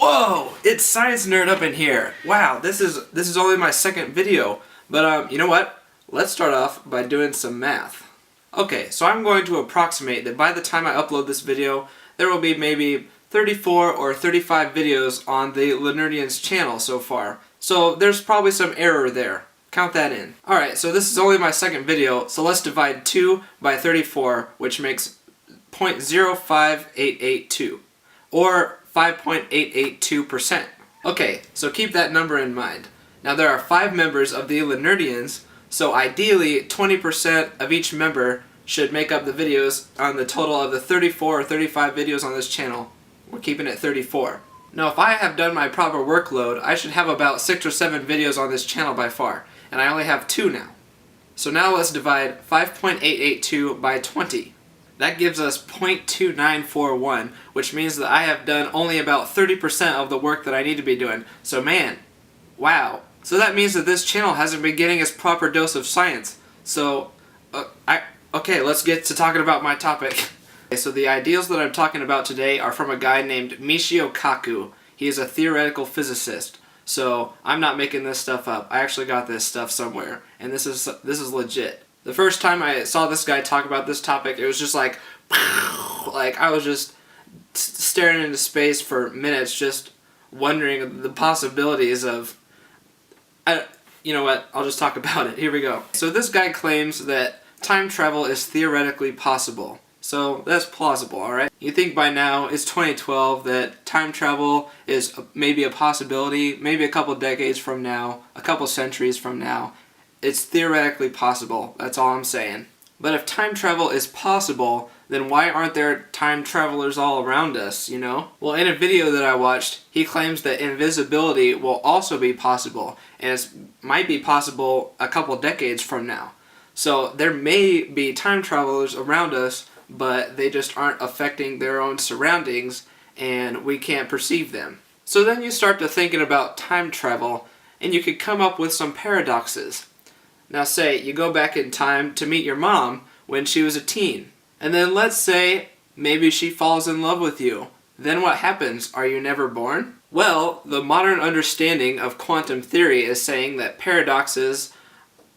Whoa! It's Science Nerd up in here. Wow, this is only my second video, but you know what? Let's start off by doing some math. Okay, so I'm going to approximate that by the time I upload this video, there will be maybe 34 or 35 videos on the LesNerdians channel so far. So there's probably some error there. Count that in. Alright, so this is only my second video, so let's divide 2 by 34, which makes 0.05882, or 5.882%. Okay, so keep that number in mind. Now there are 5 members of the LesNerdians, so ideally 20% of each member should make up the videos on the total of the 34 or 35 videos on this channel. We're keeping it 34. Now if I have done my proper workload, I should have about 6 or 7 videos on this channel by far, and I only have 2 now. So now let's divide 5.882 by 20. That gives us 0.2941, which means that I have done only about 30% of the work that I need to be doing. So man, wow. So that means that this channel hasn't been getting its proper dose of science. So, okay, let's get to talking about my topic. Okay, so the ideals that I'm talking about today are from a guy named Michio Kaku. He is a theoretical physicist. So I'm not making this stuff up. I actually got this stuff somewhere, and this is legit. The first time I saw this guy talk about this topic, it was just like I was just staring into space for minutes, just wondering the possibilities of, you know what, I'll just talk about it. Here we go. So this guy claims that time travel is theoretically possible. So that's plausible, alright? You think by now, it's 2012, that time travel is maybe a possibility, maybe a couple decades from now, a couple centuries from now. It's theoretically possible, that's all I'm saying. But if time travel is possible, then why aren't there time travelers all around us, you know? Well, in a video that I watched, he claims that invisibility will also be possible, and it might be possible a couple decades from now. So there may be time travelers around us, but they just aren't affecting their own surroundings, and we can't perceive them. So then you start to thinking about time travel, and you could come up with some paradoxes. Now say you go back in time to meet your mom when she was a teen. And then let's say maybe she falls in love with you. Then what happens? Are you never born? Well, the modern understanding of quantum theory is saying that paradoxes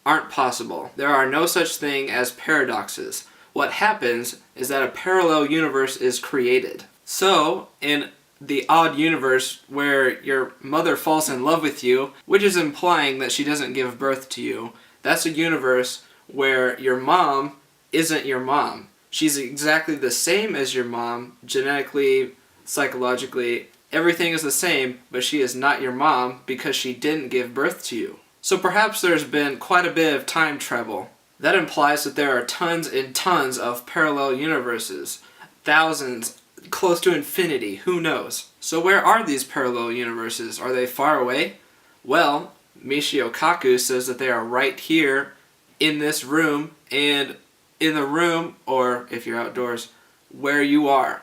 aren't possible. There are no such thing as paradoxes. What happens is that a parallel universe is created. So, in the odd universe where your mother falls in love with you, which is implying that she doesn't give birth to you, that's a universe where your mom isn't your mom. She's exactly the same as your mom, genetically, psychologically, everything is the same, but she is not your mom because she didn't give birth to you. So perhaps there's been quite a bit of time travel. That implies that there are tons and tons of parallel universes. Thousands, close to infinity, who knows? So where are these parallel universes? Are they far away? Well, Michio Kaku says that they are right here in this room, and in the room, or if you're outdoors, where you are.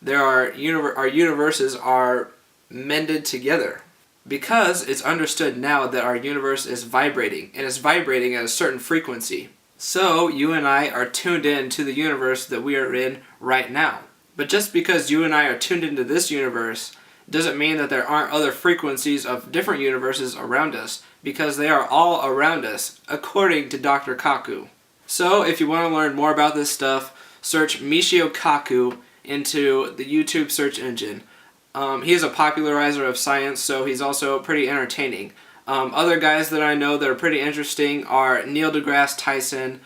Our universes are mended together. Because it's understood now that our universe is vibrating, and it's vibrating at a certain frequency. So you and I are tuned in to the universe that we are in right now. But just because you and I are tuned into this universe doesn't mean that there aren't other frequencies of different universes around us, because they are all around us, according to Dr. Kaku. So if you want to learn more about this stuff, search Michio Kaku into the YouTube search engine. He is a popularizer of science, so he's also pretty entertaining. Other guys that I know that are pretty interesting are Neil Degrasse Tyson,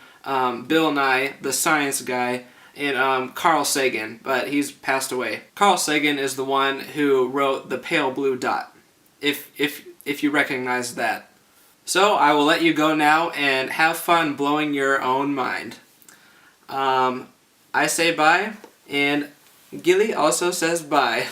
Bill Nye, the science guy, and Carl Sagan, but he's passed away. Carl Sagan is the one who wrote The Pale Blue Dot, if you recognize that. So I will let you go now and have fun blowing your own mind. I say bye, and Gilly also says bye.